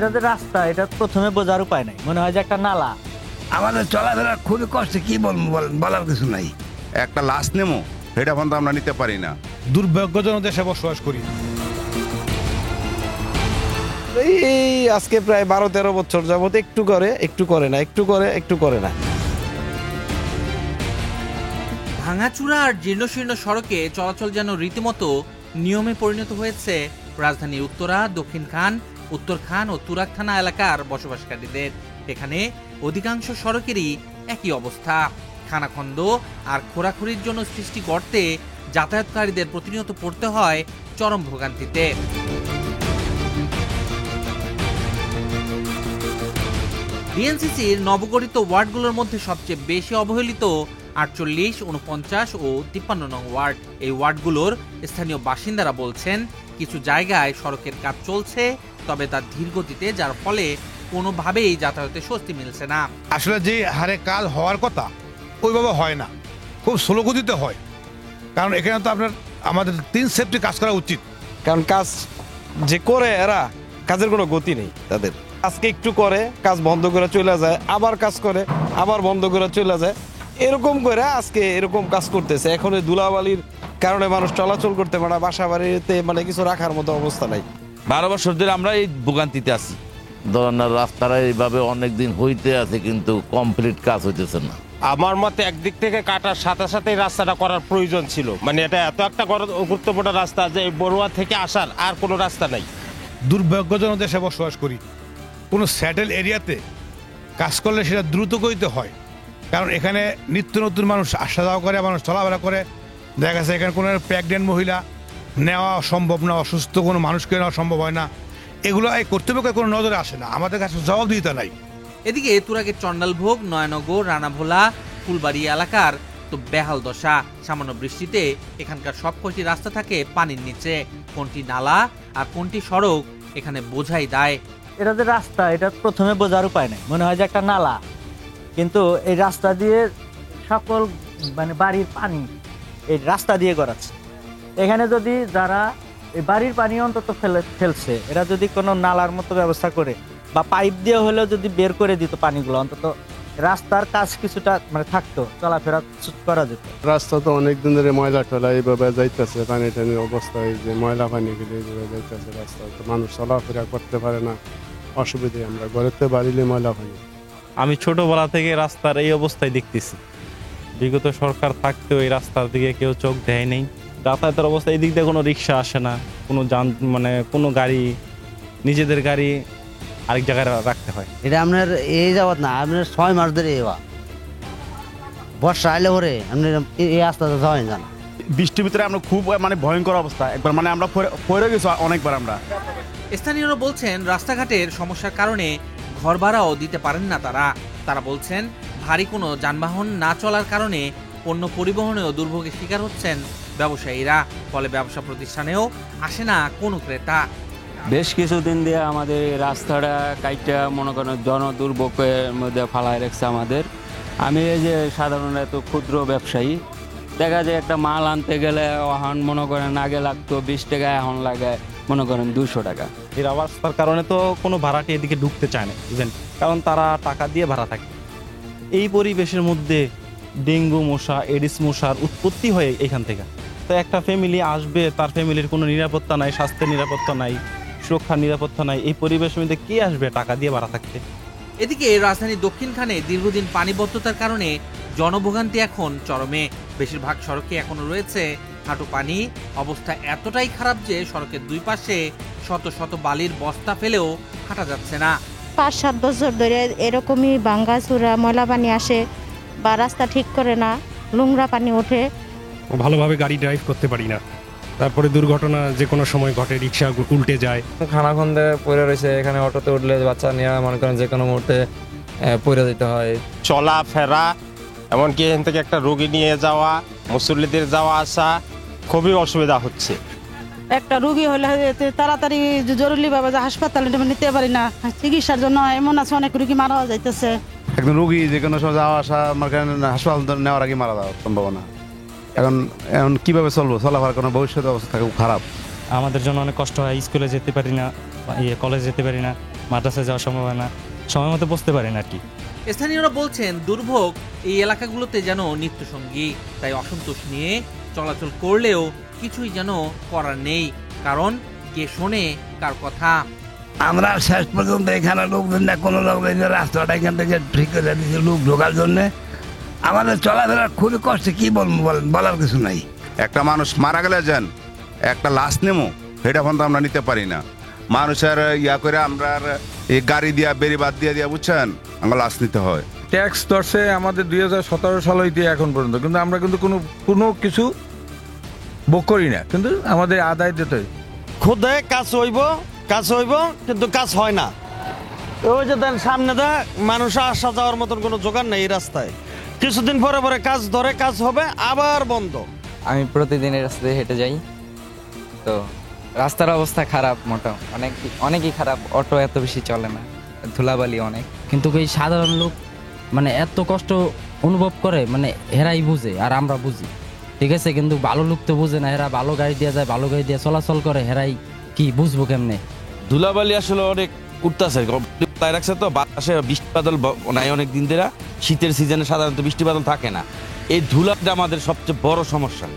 এটা যে রাস্তা, এটা প্রথমে বোঝার উপায় নাই, মনে হয় যে একটা নালা। আমাদের চলাফেরা খুবই কষ্ট, কি বলবো বলার কিছু নাই। একটা লাশ নেমো সেটা পর্যন্ত আমরা নিতে পারি না। দুর্ভাগ্যজনক দেশে বসবাস করি। এই আজকে প্রায় 12-13 বছর যাবত একটু করে একটু করে না, একটু করে একটু করে না। ভাঙাচুরা আর জীর্ণশীর্ণ সড়কে চলাচল যেন রীতিমতো নিয়মে পরিণত হয়েছে রাজধানীর উত্তরা, দক্ষিণ খান, উত্তর খান ও তুরাগ থানা এলাকার বসবাসকারীদের। এখানে অধিকাংশ সড়কেরই একই অবস্থা। খানাখন্দ আর খোরাখুরির জন্য সৃষ্টি গর্তে যাতায়াতকারীদের প্রতিনিয়ত পড়তে হয় চরম ভোগান্তিতে। ডিএনসিসির নবগঠিত ওয়ার্ডগুলোর মধ্যে সবচেয়ে বেশি অবহেলিত 48, 49 ও 53 নং ওয়ার্ড। এই ওয়ার্ডগুলোর স্থানীয় বাসিন্দারা বলছেন, কিছু জায়গায় সড়কের কাজ চলছে, তবে তার ধীর গতিতে, যার ফলে কোনোভাবেই যাতায়াতে স্বস্তি মিলছে না। আসলে যে হারে কাজ হওয়ার কথা ওইভাবে হয় না, খুব স্লো গতিতে হয়। কারণ এখানে তো আমাদের 3 সেফটি কাজ করা উচিত। কারণ কাজ যে করে এরা, কাজের কোনো গতি নেই তাদের। আজকে একটু করে কাজ বন্ধ করে চলে যায়, আবার কাজ করে আবার বন্ধ করে চলে যায়, এরকম করে আজকে এরকম কাজ করতেছে। এখন এই ধুলাবালির কারণে মানুষ চলাচল করতে পারে না, বাসা বাড়িতে মানে কিছু রাখার মতো অবস্থা নাই। 12 বছর ধরে আমরা এই ভোগান্তিতে আছি। ধরনের রাস্তাটা এইভাবে অনেকদিন হইতে আছে, কিন্তু কমপ্লিট কাজ হইতেছে না। আমার মতে একদিক থেকে কাটার সাথে সাথে রাস্তাটা করার প্রয়োজন ছিল। মানে এটা এত একটা গুরুত্বপূর্ণ রাস্তা যে বড়ুয়া থেকে আসার আর কোনো রাস্তা নাই। দুর্ভাগ্যজনক দেশে বসবাস করি। কোনো স্যাটেল এরিয়াতে কাজ করলে সেটা দ্রুত গতিতে হয়, কারণ এখানে নিত্য নতুন মানুষ আসা যাওয়া করে, মানুষ চলাফেরা করে। দেখা গেছে এখানে কোনো প্রেগনেন্ট মহিলা নেওয়া সম্ভব না, অসুস্থ কোনো মানুষকে নেওয়া সম্ভব হয় না। এগুলো এই কর্তৃপক্ষের কোনো নজরে আসে না, আমাদের কাছে জবাবদিহিতা নাই। এদিকে তুরাগের চন্ডালভোগ, নয়নগর, রানাভোলা, ফুলবাড়ি এলাকার তো বেহাল দশা। সামান্য বৃষ্টিতে এখানকার সবকটি রাস্তা থাকে পানির নিচে। কোনটি নালা আর কোনটি সড়ক এখানে বোঝাই দায়। এটা যে রাস্তা, এটা প্রথমে বোঝার উপায় নাই, মনে হয় যে একটা নালা। কিন্তু এই রাস্তা দিয়ে সকল মানে বাড়ির পানি এই রাস্তা দিয়ে গড়াচ্ছে। এখানে যদি যারা এই বাড়ির পানি অন্তত ফেলছে, এরা যদি কোনো নালার মতো ব্যবস্থা করে বা পাইপ দিয়ে হলেও যদি বের করে দিত পানিগুলো, অন্তত রাস্তার কাজ কিছুটা মানে থাকতো, চলাফেরা করা যেত। রাস্তা তো অনেকদিন ধরে ময়লা টলা এইভাবে যাইতেছে, পানি টানির অবস্থায় যে ময়লা পানি গুলো এইভাবে যাইতেছে, রাস্তা তো মানুষ চলাফেরা করতে পারে না, অসুবিধে। আমরা ঘরেতে বাড়িলে ময়লা পানি। আমি ছোটবেলা থেকে রাস্তার এই অবস্থায় দেখতেছি। বিগত সরকার থাকতেও এই রাস্তার দিকে কেউ চোখ দেয় নেই। যাতায়াতের অবস্থা, এই দিক দিয়ে কোনো রিক্সা আসে না, কোনো মানে কোনো গাড়ি, নিজেদের গাড়ি আরেক জায়গায় রাখতে হয়। এটা আপনার এই যাওয়াত না, আপনার 6 মাস ধরে এবার বর্ষা আইলে পরে আপনার এই রাস্তাটা যাওয়াই জানা। বৃষ্টির ভিতরে আমরা খুব মানে ভয়ঙ্কর অবস্থা, একবার মানে আমরা পড়ে গেছি অনেকবার আমরা। স্থানীয়রা বলছেন, রাস্তাঘাটের সমস্যার কারণে ঘর ভাড়াও দিতে পারেন না তারা। তারা বলছেন, ভারী কোনো যানবাহন না চলার কারণে পণ্য পরিবহনেও দুর্ভোগের শিকার হচ্ছেন ব্যবসায়ীরা। ফলে ব্যবসা প্রতিষ্ঠানেও আসে না কোনো ক্রেতা। বেশ কিছুদিন দিয়ে আমাদের রাস্তাটা কাইটা মনে করেন জনদুর্ভোগের মধ্যে ফালায় রাখছে আমাদের। আমি এই যে সাধারণত ক্ষুদ্র ব্যবসায়ী, দেখা যায় একটা মাল আনতে গেলে এখন মনে করেন আগে লাগতো 20 টাকা, এখন লাগে মনে করেন 200 টাকা। এই রাস্তার কারণে তো কোনো ভাড়াটি এদিকে ঢুকতে চায় না ইভেন, কারণ তারা টাকা দিয়ে ভাড়া থাকে। এই পরিবেশের মধ্যে ডেঙ্গু মশা, এডিস মশার উৎপত্তি হয় এখান থেকে। তো একটা ফ্যামিলি আসবে, তার ফ্যামিলির কোনো নিরাপত্তা নাই, স্বাস্থ্যের নিরাপত্তা নাই, সুরক্ষার নিরাপত্তা নাই। এই পরিবেশের মধ্যে কে আসবে টাকা দিয়ে ভাড়া থাকতে? এদিকে রাজধানীর দক্ষিণখানে দীর্ঘদিন পানিবদ্ধতার কারণে জনভোগান্তি এখন চরমে। বেশিরভাগ সড়কে এখনো রয়েছে হাঁটু পানি। অবস্থা এতটাই খারাপ যে সড়কের দুই পাশে শত শত বালির বস্তা ফেলেও হাঁটা যাচ্ছে না। 5-7 বছর ধরে এরকমই ভাঙ্গাচুরা ময়লা পানি আসে, বা রাস্তা ঠিক করে না, নোংরা পানি ওঠে। ভালোভাবে গাড়ি ড্রাইভ করতে পারি না, তারপরে দুর্ঘটনা যে কোনো সময় ঘটে, রিক্সা উল্টে যায়। খানাখন্দে পড়ে রয়েছে, এখানে অটোতে উঠলে বাচ্চা নিয়ে মনে করেন যে কোনো মুহূর্তে পড়ে যেতে হয়। চলাফেরা, এমনকি এখান থেকে একটা রোগী নিয়ে যাওয়া, মুসল্লিদের যাওয়া আসা খুবই অসুবিধা হচ্ছে। একটা রোগী হলে তাড়াতাড়ি জরুরিভাবে হাসপাতালে নিতে পারি না, চিকিৎসার জন্য এমন আছে অনেক রোগী মারা যাইতেছে। একদম রোগী যে কোনো সময় যাওয়া আসা, হাসপাতাল নেওয়ার আগে মারা যাওয়ার সম্ভাবনা। এখন কিভাবে চলবো, চলাফেরার কোনো ভবিষ্যৎ অবস্থা খুব খারাপ। আমাদের জন্য অনেক কষ্ট হয়, স্কুলে যেতে পারি না, কলেজে যেতে পারি না, মাদ্রাসায় যাওয়ার সম্ভাবনা সময় মতো বসতে পারি না আর কি। স্থানীয়রা বলছেন দুর্ভোগ এই এলাকাগুলোতে যেন নিত্যসঙ্গী, তাই অসন্তোষ নিয়ে চলাচল করলেও কিছুই যেন করার নেই, কারণ কে শোনে কার কথা। আমরা শেষ পর্যন্ত এখানে লোকজন না কোনো লোক এই যে রাস্তাটা এখান থেকে ঠিক করে দিয়েছে লোক ঢোকার জন্যে, আমাদের চলাফেরা খুবই কষ্ট, কি বলবো বলেন, বলার কিছু নাই। একটা মানুষ মারা গেলে যান একটা লাশ নেমো সেটা পর্যন্ত আমরা নিতে পারি না। মানুষের ইয়া করে আমরা এই গাড়ি দিয়া বেরিবাদ দিয়ে দিয়া বুঝছেন আমরা লাশ নিতে হয়। ট্যাক্স ধরছে আমাদের 2017 সাল হইতে এখন পর্যন্ত, কিন্তু আমরা কিন্তু কোনো কিছু ভোগ করি না, কিন্তু আমাদের আদায় দিতে হয়। খোদে কাজ হইব কিন্তু কাজ হয় না। ওই যে দেন সামনে দা মানুষ আসা যাওয়ার মতন কোনো জোগাড় নেই এই রাস্তায়। কিছুদিন পরে পরে কাজ ধরে, কাজ হবে আবার বন্ধ। আমি প্রতিদিন এই রাস্তা দিয়ে হেঁটে যাই, তো রাস্তার অবস্থা খারাপ, অনেকই খারাপ। অটো এত বেশি চলে না, ধুলাবালি অনেক। কিন্তু এই সাধারণ লোক মানে এত কষ্ট অনুভব করে, মানে হেরাই বুঝে আর আমরা বুঝি, ঠিক আছে, কিন্তু ভালো লোক তো বুঝে না। হেরা ভালো গাড়ি দিয়ে যায়, ভালো গাড়ি দিয়ে চলাচল করে, হেরাই কি বুঝবো কেমনে? ধুলাবালি আসলে অনেক উঠতেছে রাখছে তো, বাতাসে বৃষ্টি বাদল নাই অনেক দিন ধরে। শীতের সিজনে সাধারণত বৃষ্টি বাদল থাকে না, এই ধুলাটা আমাদের সবচেয়ে বড় সমস্যা।